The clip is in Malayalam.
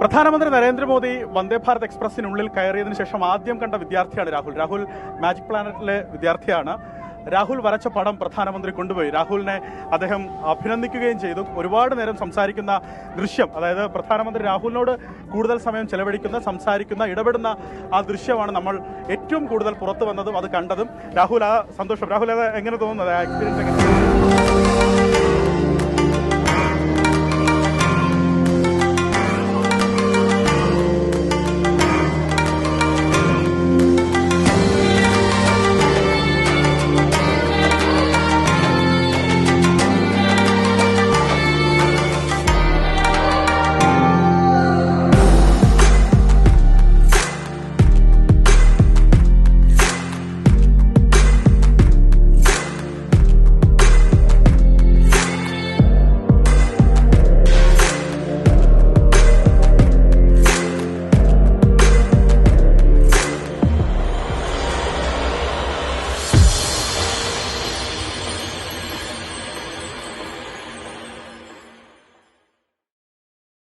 പ്രധാനമന്ത്രി നരേന്ദ്രമോദി വന്ദേ ഭാരത് എക്സ്പ്രസിനുള്ളിൽ കയറിയതിനു ശേഷം ആദ്യം കണ്ട വിദ്യാർത്ഥിയാണ് രാഹുൽ. രാഹുൽ മാജിക് പ്ലാനറ്റിലെ വിദ്യാർത്ഥിയാണ്. രാഹുൽ വരച്ച പടം പ്രധാനമന്ത്രി കൊണ്ടുപോയി. രാഹുലിനെ അദ്ദേഹം അഭിനന്ദിക്കുകയും ചെയ്തു. ഒരുപാട് നേരം സംസാരിക്കുന്ന ദൃശ്യം, അതായത് പ്രധാനമന്ത്രി രാഹുലിനോട് കൂടുതൽ സമയം ചെലവഴിക്കുന്ന, സംസാരിക്കുന്ന, ഇടപെടുന്ന ആ ദൃശ്യമാണ് നമ്മൾ ഏറ്റവും കൂടുതൽ പുറത്തു വന്നതും അത് കണ്ടതും. രാഹുൽ, ആ സന്തോഷം, രാഹുൽ അത് എങ്ങനെ തോന്നുന്നത്, ആ എക്സ്പീരിയൻസ് എങ്ങനെ?